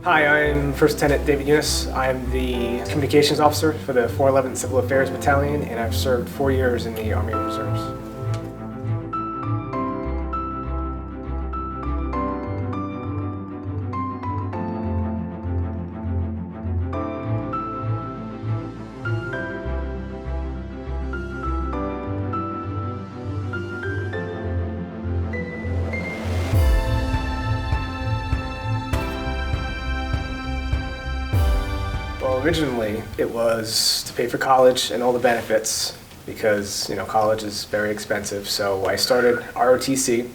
Hi, I'm First Lieutenant David Eunis. I'm the Communications Officer for the 411th Civil Affairs Battalion, and I've served 4 years in the Army Reserves. Well, originally it was to pay for college and all the benefits because, college is very expensive. So I started ROTC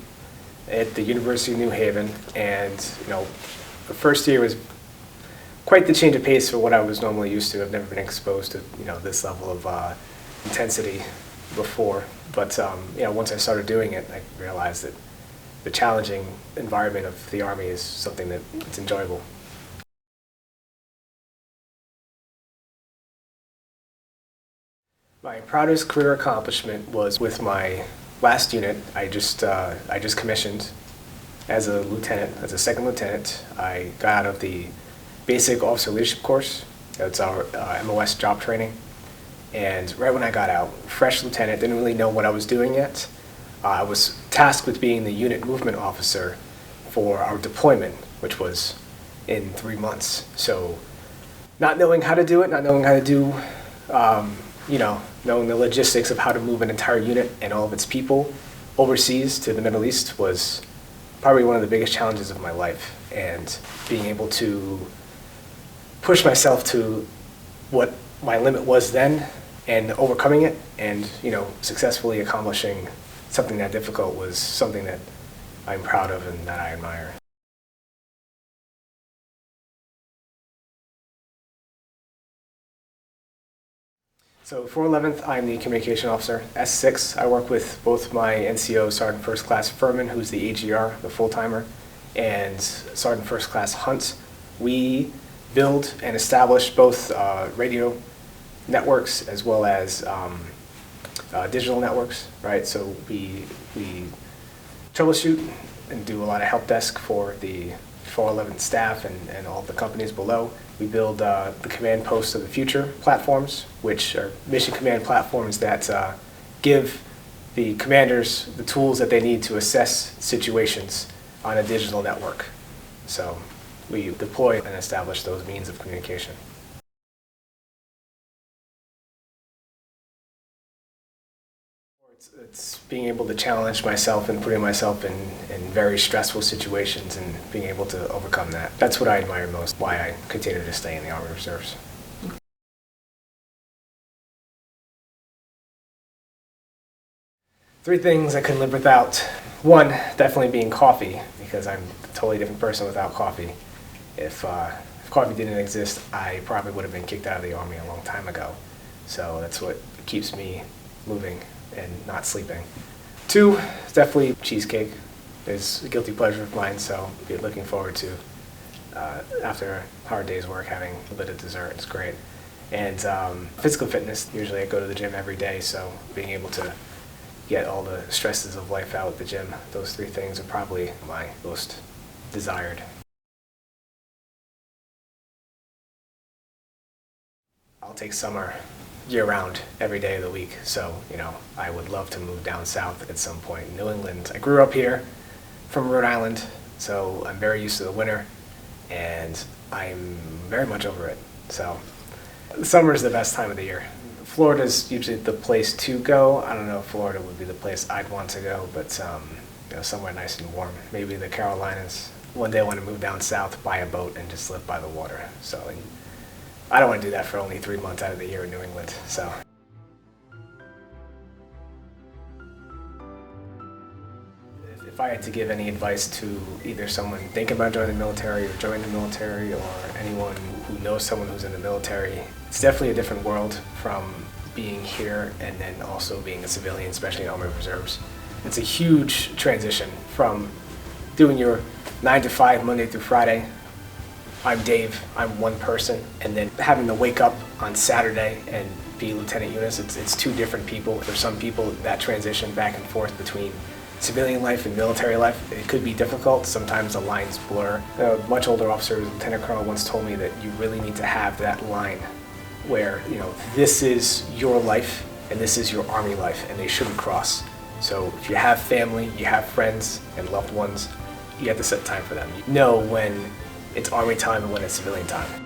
at the University of New Haven, and, the first year was quite the change of pace for what I was normally used to. I've never been exposed to, this level of intensity before. But, once I started doing it, I realized that the challenging environment of the Army is something that's enjoyable. My proudest career accomplishment was with my last unit. I just commissioned as a lieutenant, as a second lieutenant. I got out of the basic officer leadership course. That's our MOS job training. And right when I got out, fresh lieutenant, didn't really know what I was doing yet. I was tasked with being the unit movement officer for our deployment, which was in 3 months. So not knowing how to do it, not knowing how to do knowing the logistics of how to move an entire unit and all of its people overseas to the Middle East was probably one of the biggest challenges of my life. And being able to push myself to what my limit was then and overcoming it and, successfully accomplishing something that difficult was something that I'm proud of and that I admire. So 411th, I'm the communication officer. S6, I work with both my NCO, Sergeant First Class Furman, who's the AGR, the full-timer, and Sergeant First Class Hunt. We build and establish both radio networks as well as digital networks, right? So we troubleshoot and do a lot of help desk for the 411 staff and all the companies below. We build the command posts of the future platforms, which are mission command platforms that give the commanders the tools that they need to assess situations on a digital network. So we deploy and establish those means of communication. It's being able to challenge myself and putting myself in very stressful situations and being able to overcome that. That's what I admire most, why I continue to stay in the Army Reserves. Three things I couldn't live without. One, definitely being coffee, because I'm a totally different person without coffee. If coffee didn't exist, I probably would have been kicked out of the Army a long time ago. So that's what keeps me moving and not sleeping. Two, definitely cheesecake is a guilty pleasure of mine, so I'll be looking forward to, after a hard day's work, having a bit of dessert. It's great. And physical fitness, usually I go to the gym every day, so being able to get all the stresses of life out at the gym, those three things are probably my most desired. I'll take summer year-round, every day of the week. So, I would love to move down south at some point. New England. I grew up here from Rhode Island, so I'm very used to the winter, and I'm very much over it. So, summer is the best time of the year. Florida's usually the place to go. I don't know if Florida would be the place I'd want to go, but somewhere nice and warm. Maybe the Carolinas. One day I want to move down south, buy a boat, and just live by the water. So, I don't want to do that for only 3 months out of the year in New England, so. If I had to give any advice to either someone thinking about joining the military or joining the military, or anyone who knows someone who's in the military, it's definitely a different world from being here and then also being a civilian, especially in Army Reserves. It's a huge transition from doing your 9 to 5 Monday through Friday. I'm Dave, I'm one person, and then having to wake up on Saturday and be Lieutenant Eunis, it's two different people. For some people, that transition back and forth between civilian life and military life, it could be difficult. Sometimes the lines blur. A much older officer, Lieutenant Colonel, once told me that you really need to have that line where, this is your life and this is your Army life, and they shouldn't cross. So if you have family, you have friends and loved ones, you have to set time for them. You know when it's Army time and when it's civilian time.